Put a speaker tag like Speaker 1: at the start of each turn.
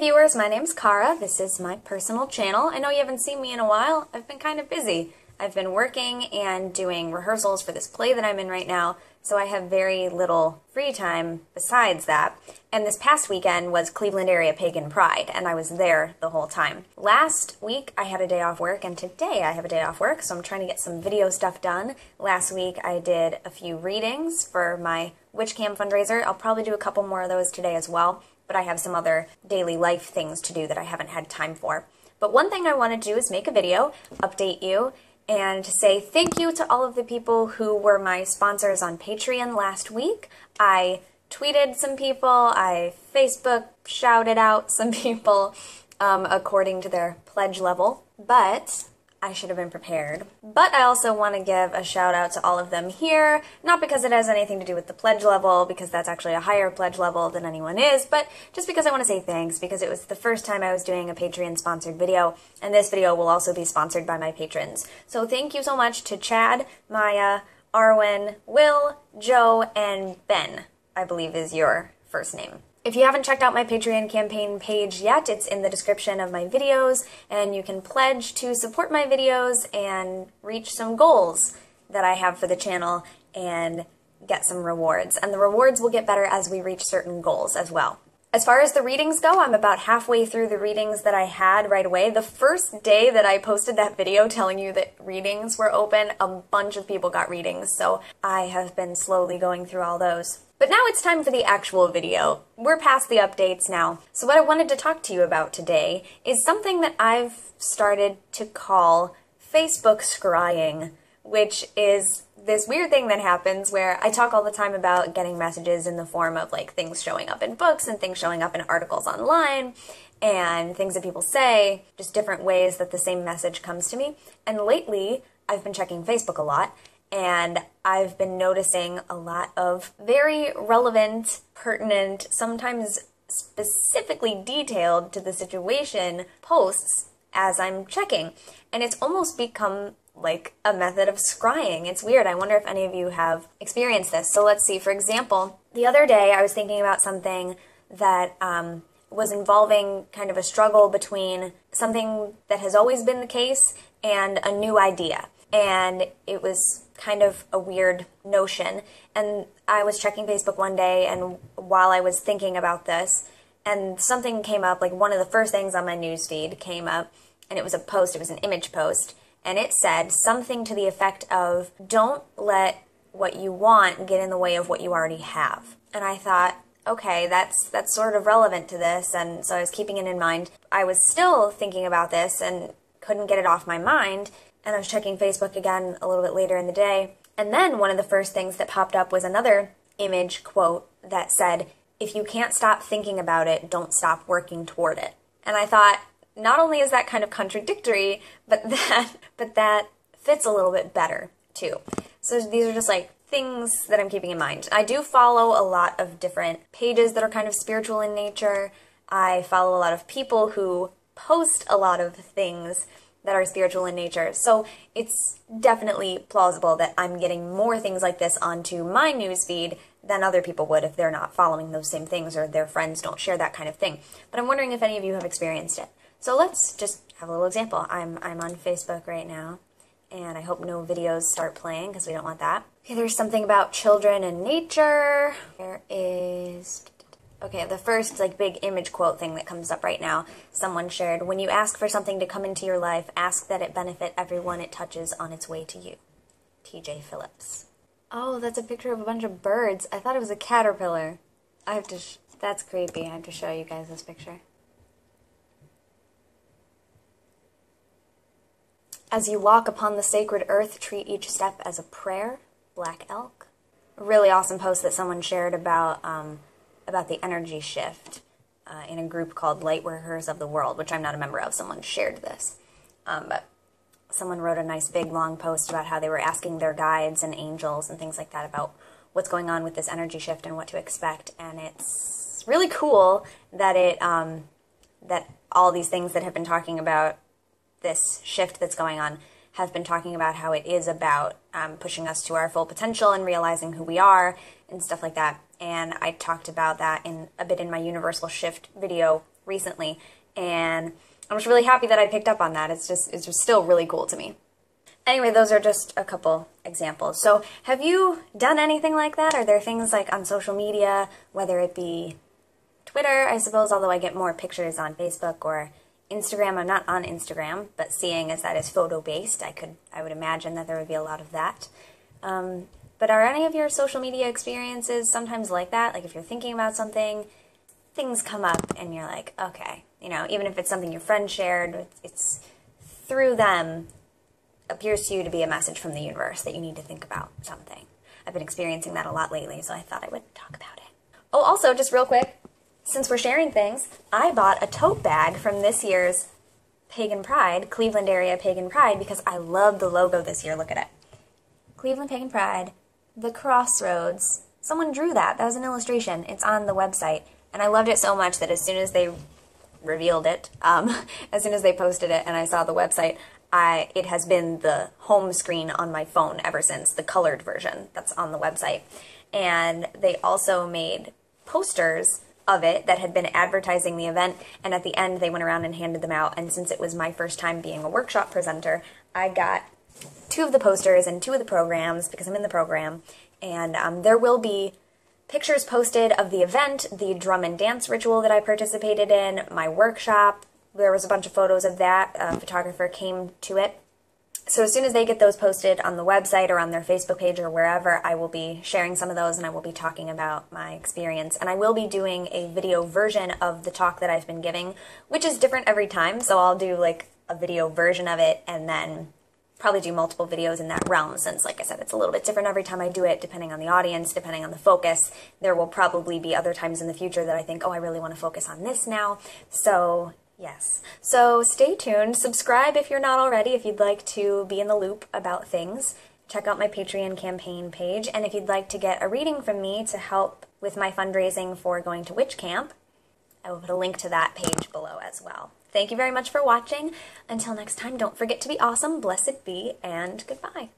Speaker 1: viewers, my name's Cara. This is my personal channel. I know you haven't seen me in a while. I've been kind of busy. I've been working and doing rehearsals for this play that I'm in right now, so I have very little free time besides that. And this past weekend was Cleveland Area Pagan Pride, and I was there the whole time. Last week I had a day off work, and today I have a day off work, so I'm trying to get some video stuff done. Last week I did a few readings for my WitchCam fundraiser. I'll probably do a couple more of those today as well, but I have some other daily life things to do that I haven't had time for. But one thing I want to do is make a video, update you, and say thank you to all of the people who were my sponsors on Patreon last week. I tweeted some people, I Facebook shouted out some people according to their pledge level, but I should have been prepared. But I also want to give a shout out to all of them here, not because it has anything to do with the pledge level, because that's actually a higher pledge level than anyone is, but just because I want to say thanks, because it was the first time I was doing a Patreon sponsored video, and this video will also be sponsored by my patrons. So thank you so much to Chad, Maya, Arwen, Will, Joe, and Ben, I believe is your first name. If you haven't checked out my Patreon campaign page yet, it's in the description of my videos, and you can pledge to support my videos and reach some goals that I have for the channel and get some rewards. And the rewards will get better as we reach certain goals as well. As far as the readings go, I'm about halfway through the readings that I had right away. The first day that I posted that video telling you that readings were open, a bunch of people got readings, so I have been slowly going through all those. But now it's time for the actual video. We're past the updates now. So what I wanted to talk to you about today is something that I've started to call Facebook Scrying, which is this weird thing that happens where I talk all the time about getting messages in the form of like things showing up in books and things showing up in articles online and things that people say, just different ways that the same message comes to me. And lately, I've been checking Facebook a lot, and I've been noticing a lot of very relevant, pertinent, sometimes specifically detailed to the situation posts as I'm checking. And it's almost become like a method of scrying. It's weird. I wonder if any of you have experienced this. So let's see. For example, the other day I was thinking about something that was involving kind of a struggle between something that has always been the case and a new idea. And it was kind of a weird notion. And I was checking Facebook one day, and while I was thinking about this, and something came up, like one of the first things on my newsfeed came up, and it was a post, it was an image post, and it said something to the effect of, don't let what you want get in the way of what you already have. And I thought, okay, that's sort of relevant to this, and so I was keeping it in mind. I was still thinking about this and couldn't get it off my mind, and I was checking Facebook again a little bit later in the day, and then one of the first things that popped up was another image quote that said, if you can't stop thinking about it, don't stop working toward it. And I thought, not only is that kind of contradictory, but that fits a little bit better too. So these are just like things that I'm keeping in mind. I do follow a lot of different pages that are kind of spiritual in nature. I follow a lot of people who post a lot of things that are spiritual in nature. So it's definitely plausible that I'm getting more things like this onto my newsfeed than other people would if they're not following those same things or their friends don't share that kind of thing. But I'm wondering if any of you have experienced it. So let's just have a little example. I'm on Facebook right now, and I hope no videos start playing because we don't want that. Okay, there's something about children and nature. There is... Okay, the first like big image quote thing that comes up right now, someone shared, when you ask for something to come into your life, ask that it benefit everyone it touches on its way to you. TJ Phillips. Oh, that's a picture of a bunch of birds. I thought it was a caterpillar. I have to, that's creepy. I have to show you guys this picture. As you walk upon the sacred earth, treat each step as a prayer. Black elk. A really awesome post that someone shared about the energy shift in a group called Lightworkers of the World, which I'm not a member of. Someone shared this. But someone wrote a nice big long post about how they were asking their guides and angels and things like that about what's going on with this energy shift and what to expect. And it's really cool that that all these things that have been talking about this shift that's going on have been talking about how it is about pushing us to our full potential and realizing who we are and stuff like that. And I talked about that a bit in my Universal Shift video recently, and I'm just really happy that I picked up on that. It's just still really cool to me. Anyway, those are just a couple examples. So have you done anything like that? Are there things like on social media, whether it be Twitter, I suppose, although I get more pictures on Facebook, or Instagram? I'm not on Instagram, but seeing as that is photo-based, I would imagine that there would be a lot of that. But are any of your social media experiences sometimes like that? Like if you're thinking about something, things come up and you're like, okay, you know, even if it's something your friend shared, it's through them, appears to you to be a message from the universe that you need to think about something. I've been experiencing that a lot lately, so I thought I would talk about it. Oh, also, just real quick, since we're sharing things, I bought a tote bag from this year's Pagan Pride, Cleveland area Pagan Pride, because I love the logo this year. Look at it. Cleveland Pagan Pride, the crossroads. Someone drew that. That was an illustration. It's on the website. And I loved it so much that as soon as they revealed it, as soon as they posted it and I saw the website, it has been the home screen on my phone ever since, the colored version that's on the website. And they also made posters of it that had been advertising the event, and at the end they went around and handed them out. And since it was my first time being a workshop presenter, I got 2 of the posters and 2 of the programs because I'm in the program. And there will be pictures posted of the event, the drum and dance ritual that I participated in, my workshop. There was a bunch of photos of that. A photographer came to it. So as soon as they get those posted on the website or on their Facebook page or wherever, I will be sharing some of those and I will be talking about my experience. And I will be doing a video version of the talk that I've been giving, which is different every time. So I'll do like a video version of it and then probably do multiple videos in that realm, since, like I said, it's a little bit different every time I do it, depending on the audience, depending on the focus. There will probably be other times in the future that I think, oh, I really want to focus on this now. So yes. So stay tuned. Subscribe if you're not already, if you'd like to be in the loop about things. Check out my Patreon campaign page. And if you'd like to get a reading from me to help with my fundraising for going to witch camp, I will put a link to that page below as well. Thank you very much for watching. Until next time, don't forget to be awesome, blessed be, and goodbye.